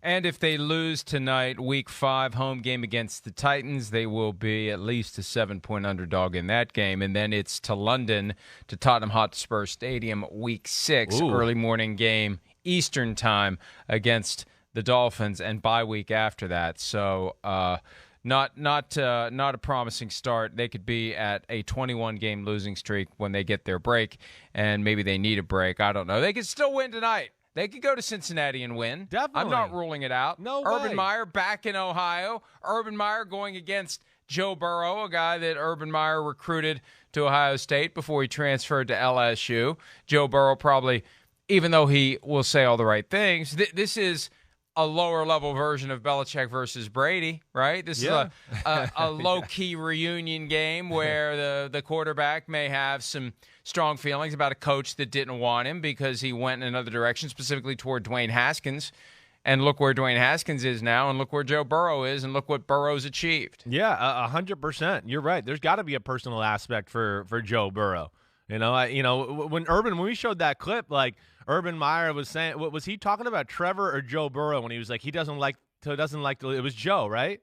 And if they lose tonight, Week 5 home game against the Titans, they will be at least a 7-point underdog in that game. And then it's to London, to Tottenham Hotspur Stadium, Week 6, early morning game, Eastern time against the Dolphins, and bye week after that. So not a promising start. They could be at a 21-game losing streak when they get their break, and maybe they need a break. I don't know. They could still win tonight. They could go to Cincinnati and win. Definitely. I'm not ruling it out. No way. Urban Meyer back in Ohio. Urban Meyer going against Joe Burrow, a guy that Urban Meyer recruited to Ohio State before he transferred to LSU. Joe Burrow probably, even though he will say all the right things, this is a lower-level version of Belichick versus Brady, right? This is a low-key reunion game where the quarterback may have some strong feelings about a coach that didn't want him because he went in another direction, specifically toward Dwayne Haskins. And look where Dwayne Haskins is now, and look where Joe Burrow is, and look what Burrow's achieved. Yeah, 100%. You're right. There's got to be a personal aspect for Joe Burrow. When we showed that clip, like Urban Meyer was saying, what was he talking about, Trevor or Joe Burrow? When he was like, he doesn't like to. It was Joe, right?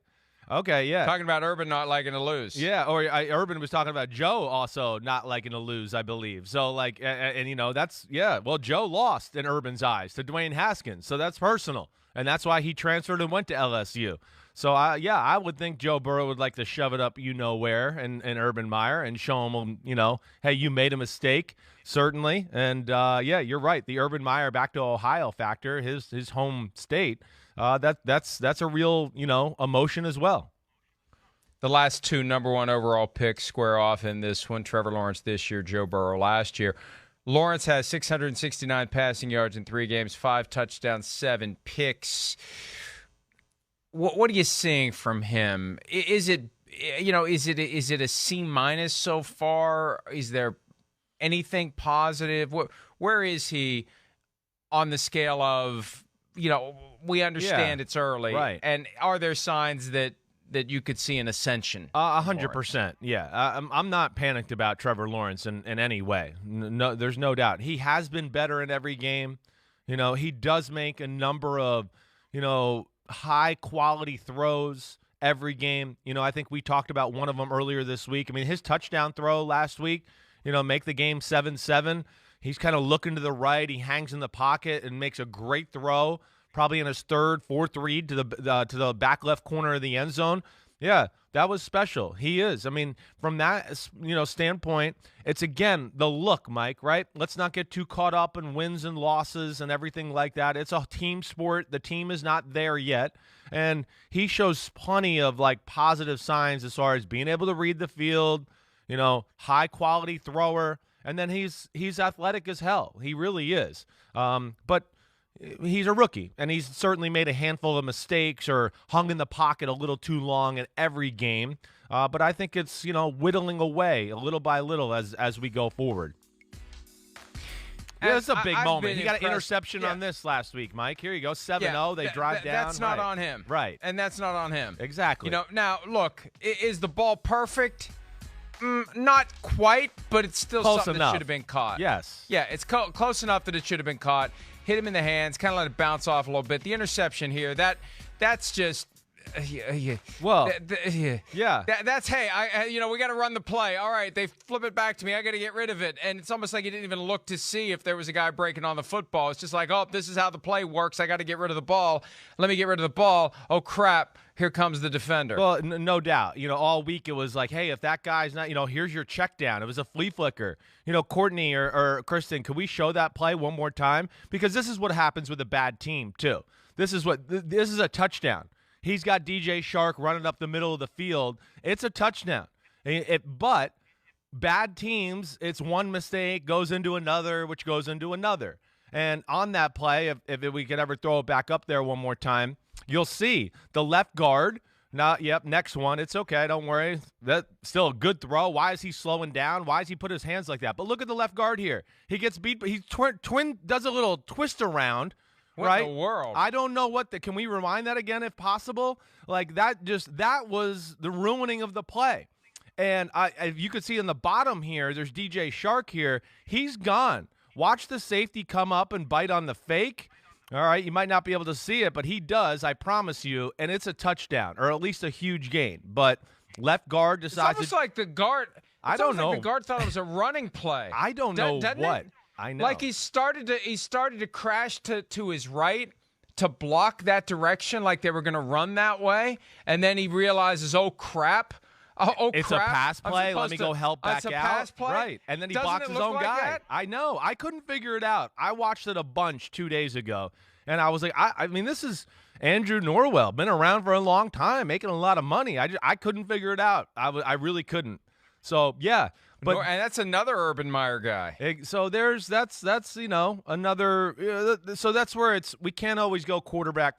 Okay, yeah. Talking about Urban not liking to lose. Yeah, or Urban was talking about Joe also not liking to lose, I believe. So, well, Joe lost in Urban's eyes to Dwayne Haskins, so that's personal. And that's why he transferred and went to LSU. So, I would think Joe Burrow would like to shove it up where in Urban Meyer and show him, hey, you made a mistake, certainly. And, you're right. The Urban Meyer back to Ohio factor, his home state, that's a real, emotion as well. The last two number one overall picks square off in this one. Trevor Lawrence this year, Joe Burrow last year. Lawrence has 669 passing yards in 3 games, 5 touchdowns, 7 picks. What are you seeing from him? Is it a C- so far? Is there anything positive? Where is he on the scale of, we understand it's early, right? And are there signs that you could see an ascension? 100%. Yeah. I'm not panicked about Trevor Lawrence in any way. No, there's no doubt. He has been better in every game. He does make a number of, high-quality throws every game. I think we talked about one of them earlier this week. I mean, his touchdown throw last week, make the game 7-7. He's kind of looking to the right. He hangs in the pocket and makes a great throw, probably in his third, fourth read to the back left corner of the end zone. Yeah, that was special. He is. I mean, from that standpoint, it's again the look, Mike, right? Let's not get too caught up in wins and losses and everything like that. It's a team sport. The team is not there yet. And he shows plenty of positive signs as far as being able to read the field, high quality thrower, and then he's athletic as hell. He really is. But he's a rookie, and he's certainly made a handful of mistakes or hung in the pocket a little too long in every game. But I think it's, whittling away a little by little as we go forward. Yeah, it's a big moment. He got an interception on this last week, Mike. Here you go, 7-0. They drive down. That's not on him. Right. And that's not on him. Exactly. Now, look, is the ball perfect? Not quite, but it's still close something enough. that should have been caught. Yes. Yeah, it's close enough that it should have been caught. Hit him in the hands, kind of let it bounce off a little bit. The interception here, that's just well, yeah. That's hey, we got to run the play. All right, they flip it back to me. I got to get rid of it, and it's almost like he didn't even look to see if there was a guy breaking on the football. It's just like, oh, this is how the play works. I got to get rid of the ball. Let me get rid of the ball. Oh crap! Here comes the defender. Well, no doubt. All week it was like, hey, if that guy's not, here's your check down. It was a flea flicker. Courtney or Kristen, could we show that play one more time? Because this is what happens with a bad team too. This is a touchdown. He's got DJ Shark running up the middle of the field. It's a touchdown. But bad teams, it's one mistake goes into another, which goes into another. And on that play, if we could ever throw it back up there one more time, you'll see the left guard. Next one. It's okay. Don't worry. That's still a good throw. Why is he slowing down? Why does he put his hands like that? But look at the left guard here. He gets beat, but he does a little twist around. What right? in the world? I don't know can we rewind that again if possible? That was the ruining of the play. And you could see in the bottom here, there's DJ Shark here. He's gone. Watch the safety come up and bite on the fake. All right, you might not be able to see it, but he does, I promise you, and it's a touchdown, or at least a huge gain. But left guard decides It's almost like the guard. I don't know. Like the guard thought it was a running play. I don't know what. I know. Like he started to crash to his right to block that direction, like they were going to run that way, and then he realizes, oh crap. It's crap. a pass play. Let me go help back it's a out. Pass play? Right. And then he Doesn't blocks it his look own like guy. that? I know. I couldn't figure it out. I watched it a bunch 2 days ago, and I was like, I mean, this is Andrew Norwell, been around for a long time, making a lot of money. I couldn't figure it out. I really couldn't. So, yeah. But and that's another Urban Meyer guy. So that's another so that's where we can't always go quarterback.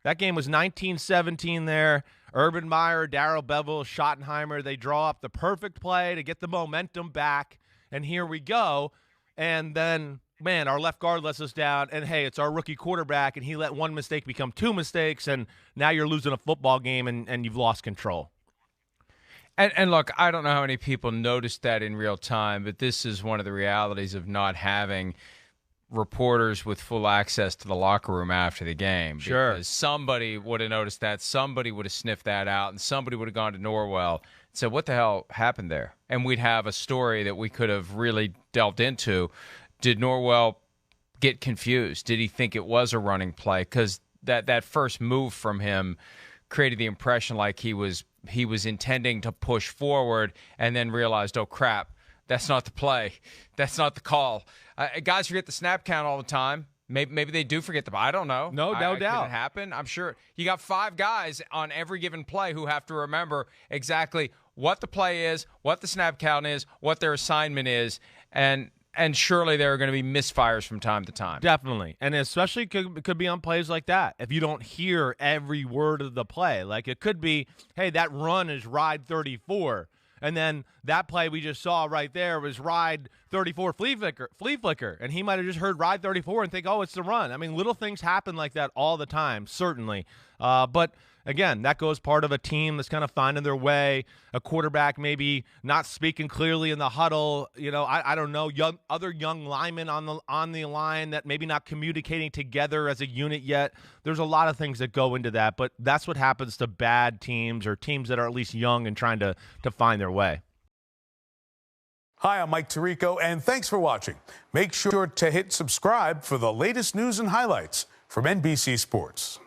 That game was 19-17 there. Urban Meyer, Darrell Bevell, Schottenheimer, they draw up the perfect play to get the momentum back, and here we go. And then, man, our left guard lets us down, and hey, it's our rookie quarterback, and he let one mistake become two mistakes, and now you're losing a football game, and you've lost control. And look, I don't know how many people noticed that in real time, but this is one of the realities of not having reporters with full access to the locker room after the game. Sure. Because somebody would have noticed that, somebody would have sniffed that out, and somebody would have gone to Norwell and said, what the hell happened there? And we'd have a story that we could have really delved into. Did Norwell get confused? Did he think it was a running play? Because that first move from him created the impression like he was intending to push forward and then realized, oh, crap, that's not the play. That's not the call. Guys forget the snap count all the time. Maybe they do forget I don't know. No doubt. Could it happen? I'm sure. You got 5 guys on every given play who have to remember exactly what the play is, what the snap count is, what their assignment is, and surely there are going to be misfires from time to time. Definitely. And especially could be on plays like that. If you don't hear every word of the play, like it could be, hey, that run is ride 34. And then that play we just saw right there was ride 34 flea flicker. And he might have just heard ride 34 and think, oh, it's the run. I mean, little things happen like that all the time, certainly. But again, that goes part of a team that's kind of finding their way, a quarterback maybe not speaking clearly in the huddle. You know, I don't know, other young linemen on the line that maybe not communicating together as a unit yet. There's a lot of things that go into that, but that's what happens to bad teams or teams that are at least young and trying to find their way. Hi, I'm Mike Tirico, and thanks for watching. Make sure to hit subscribe for the latest news and highlights from NBC Sports.